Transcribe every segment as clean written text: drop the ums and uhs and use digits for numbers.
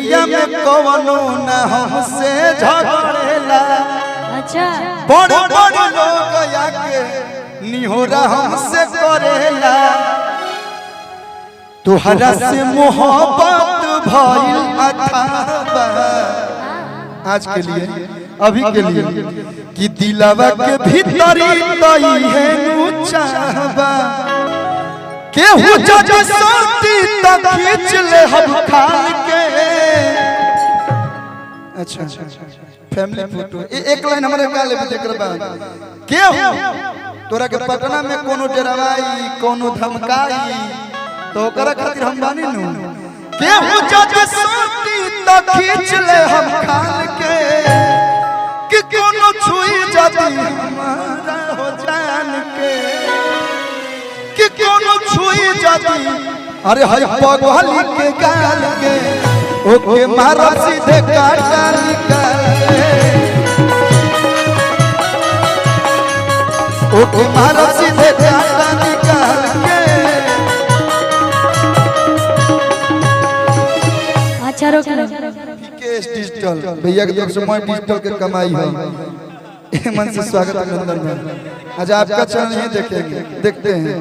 में कवनो न हमसे झगड़ेला। अच्छा बड़े बड़े लोग आके निहोरा हमसे करेला। तुहरा से मोहब्बत भइल अथाबा आज के लिए अभी के लिए कि दिलवा के भीतरी तई है नुचाबा केहू जज सोती त खींच ले हम खाल के। अच्छा फैमिली फोटो एक लाइन हमारे का ले जेकर बा केहू तोरा के पटना में कोनो डरावाई कोनो धमकाई तो ओकरा खातिर हम बानी नु केहू जज सोती त खींच ले हम खाल के कि कोनो छुई जाती हमारा हो जान के कि कोनो छुई जाती अरे हई पगली के गाल के ओके मारो सीधे काटा निकाल ओके मारो सीधे काटा निकाल के। अच्छा रोक लो केस डिजिटल भैया के तरफ से मैं डिजिटल के कमाई है मन से स्वागत अभिनंदन में। आज आपका चैनल ही देखेंगे देखते हैं।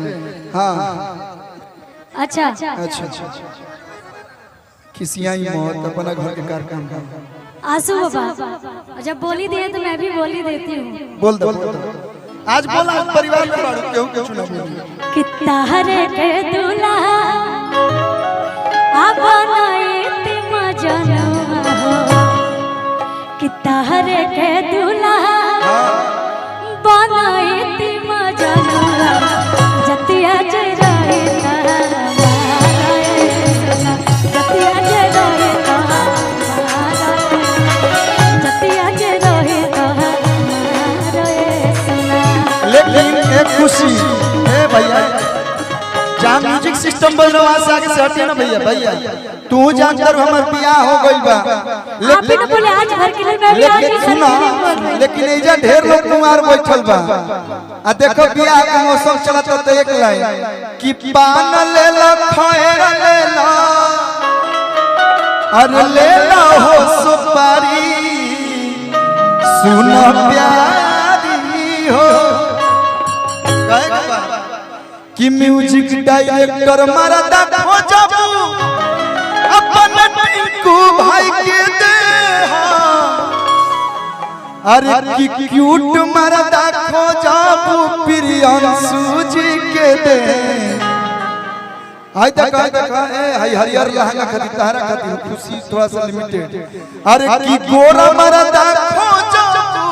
हाँ अच्छा अच्छा किसियां ही मौत अपना घर के कार्यक्रम का आंसू बाबा जब बोली दिए तो मैं भी बोली देती हूँ। बोल दो आज बोला आज परिवार में बाड़ू केहू के चुना बोली कितना हरे के दूल्हा अब नए मजनवा हो कितना हरे के दूल्हा बनाए मजनवा जतिया जराए जतिया जराए जतिया जराए लेकिन एक खुशी है भैया जहाँ म्यूजिक सिस्टम बन रहा है आगे से हटिए ना भैया भैया तू जानकर हमार बियाह हो गइल बा लेकिन बोले आज भर के लिए मैं भी आज सुना लेकिन एजा ढेर लोग कुमार बैठल बा आ देखो बियाह का मौसम चलत तो एक लाइन कि पान ले लो खैर ले लो अरे ले लो हो सुपारी सुनो प्यारी हो कि म्यूजिक डायरेक्टर मरदा खोजबू अपन टिंकू भाई के दे अरे कि क्यूट मरदा खोजबू प्रियांशु जी के दे। हाय देखा ए हाय हरियर लहंगा खातिर तारा खातिर खुशी थोड़ा सा लिमिटेड अरे कि गोरा मरदा खोजबू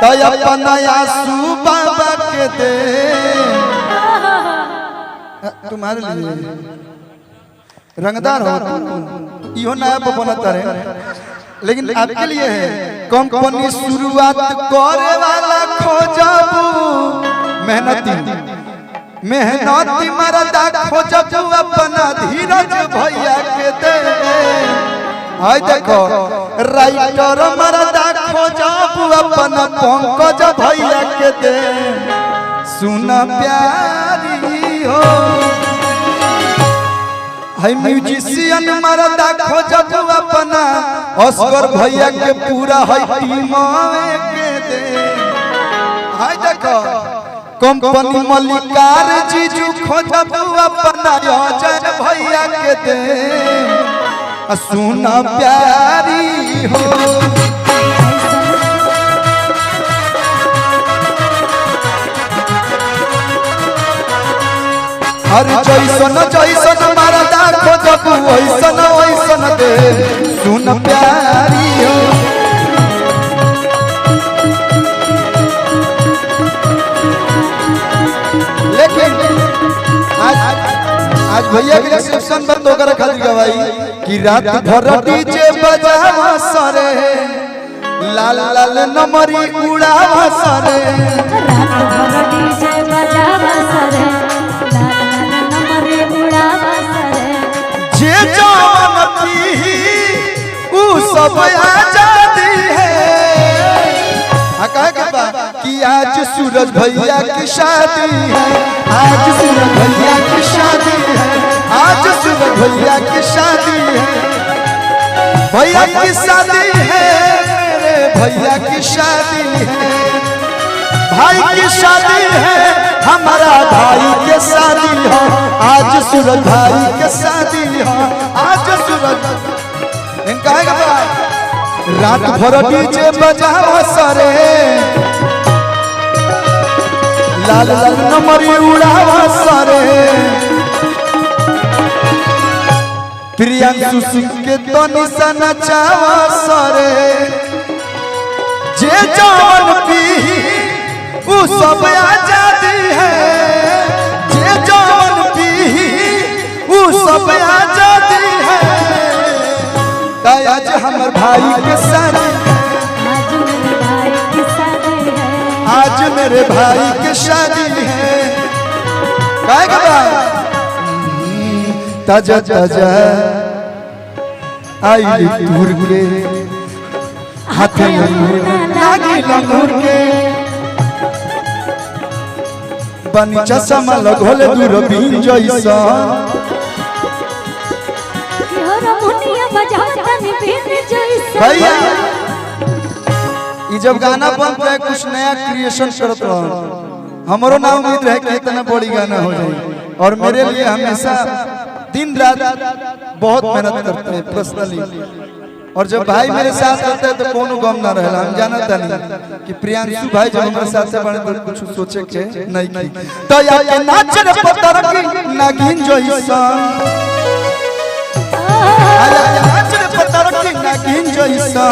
तय अपन आंसू बाबा के दे तुम्हारे लिए रंगदार हो इहो नया बनता रहे लेकिन आपके लिए है कंपनी शुरुआत करे वाला खोजबू मेहनती मरदा खोजबू अपना धीरज भैया के दे। हाय देखो राइटर मरदा खोजबू अपना पंकज भैया के दे सुना प्यारी हो। हाय म्यूजिशियन मरदा खोजबू अपना अस्कर भैया के पूरा है टीम के दे। हाय देखो कंपनी मलिकार जीजू खोजबू अपना अजय भैया के दे सुना प्यारी हो। हर जैसन जैसन मरदा खोजबू वैसन वैसन दे सुन प्यारी हो। लेकिन आज भैया के रिसेप्शन पर तो कर खातिर गवाई कि रात भर डीजे बजावा सरे लाल लाल नमरी उड़ावा सरे रात भर डीजे बजावा सरे जे जानती उ सब आजादी है। कि आज सूरज भैया की शादी है आज सूरज भैया की शादी है आज सूरज भैया की शादी है भैया की शादी है, मेरे भैया की शादी है, भाई की शादी है, हमारा भाई के शादी है, आज सूरज भाई के शादी है, आज सूरज इनका है भाई। रात भर डीजे बजाओ सरे, लाल लाल नमरी उड़ाओ सरे, प्रियांशु सिंह के तो निशा नचाओ सरे, जे जौन पी वो सब आजादी है, जे जौन पी वो सब आजादी है। आज हमर भाई के शादी, आज मेरे भाई की शादी है। काय का भाई ताजा ताजा आई दूर के हाथे लागी लंगूर के बनी चश्मा लगोले दूर बीन जैसा भैया। जब गाना बन रहा है कुछ नया क्रिएशन करता हूँ, हमारो ना उम्मीद रहे कि इतना बड़ी गाना हो जाए, और मेरे लिए हमेशा दिन रात बहुत मेहनत करते हैं पर्सनली, और जब भाई मेरे साथ रहते हैं तो कोनो गम ना रहला। हम जानता नहीं कि प्रियांशु भाई जब हमारे साथ से बने तो कुछ सोचे के नहीं की तो या के नाच रे पत्थर की नागिन जैसा, आया के नाच रे पत्थर की नागिन जैसा।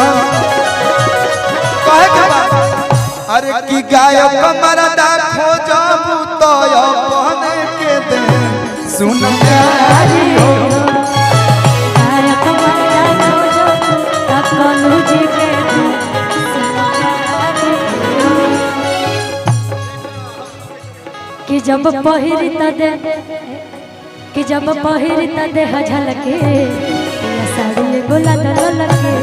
अरे की गायक मरदा खोजबू तो अपने के दे सुन प्यारी हो, गायक मरदा खोजबू अपनो जी के दे सुन प्यारी हो। कि जब पहिरी त दे, कि जब पहिरी त दे झलके साड़ी गोला ललके,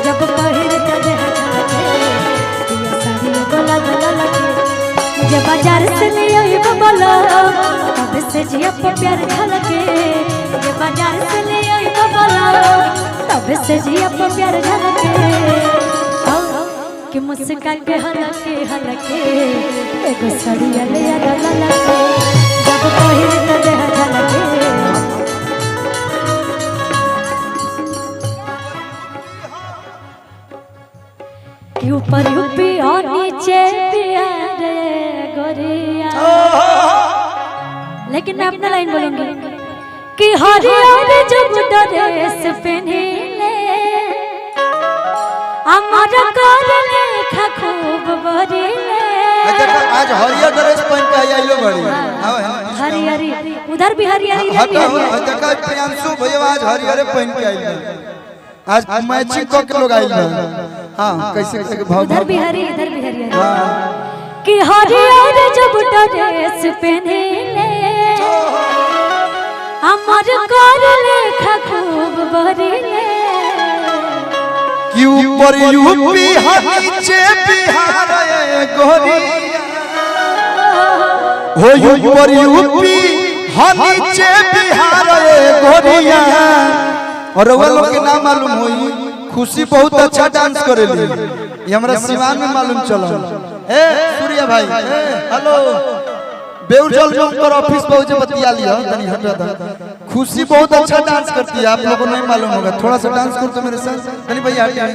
जब पहिरी त दे जब बाजार से ले आई बोलो तब से जिया पे प्यार झलके, जब बाजार से ले आई बोलो तब से जिया पे प्यार झलके। कि मुस्कान के हलके हलके एगो सड़िया ले आ ललके, जब पहिर त दे झलके। कि ऊपर यूपी और नीचे प्यारे गोरिया, लेकिन मैं अपना लाइन बोलूंगी कि हरियर जब ड्रेस पहने ले अमर कर लेखा खूब बरीले। आज हरियर ड्रेस पहन के आइलो बड़ी हरियरी, उधर भी हरियरी देखा प्रियांशु भैया आज हरियर पहन के आइलो, आज मैचिंग क के लोग आइलो। हां कैसे कैसे भाव उधर भी हरी इधर भी हरी। कि हरियर जब ड्रेस पहने ले अमर कर लेखा खूब बरीले। कि ऊपर यूपी नीचे बिहार गोरिया हो, ऊपर यूपी नीचे बिहार गोरिया। और वो लोग के नाम मालूम होई, खुशी बहुत अच्छा डांस करेली, ये हमरा सिवान में मालूम चला। ए सूर्या भाई हेलो, बेउजल जो कर ऑफिस पहुंचे बतिया लिया तनी हटा दा। खुशी बहुत अच्छा डांस करती है, आप लोगों को नहीं मालूम होगा, थोड़ा सा डांस करो तो मेरे साथ तनी भैया हटिए।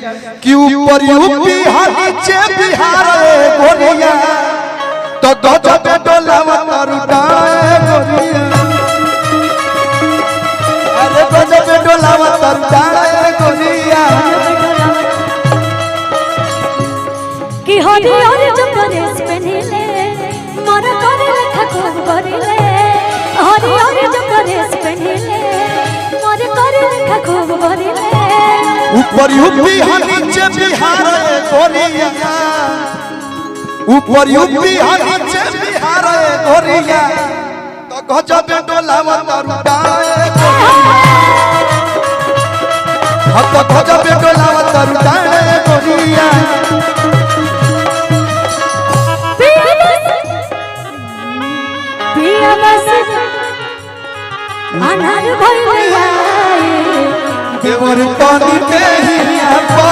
कि ऊपर यूपी नीचे बिहार गोरिया तो गजब डोलावा तरुटाए गोरिया, अरे गजब डोलावा तरुटाए गोरिया। कि हरियर जब ड्रेस पहनिले मन करे लेखा खूब बरीले, हरियर जब ड्रेस पहनिले मन करे लेखा खूब बरीले। ऊपर यूपी नीचे बिहार गोरिया, ऊपर यूपी नीचे बिहार गोरिया तो गजब डोलावा तरुटाए गोरिया, तो गजब डोलावा तरुटाए गोरिया। अनार भइले देवर पानी पे ही आपा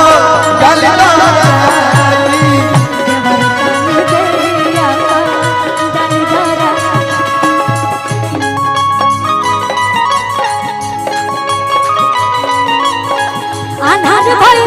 डाली डाली अनार भाई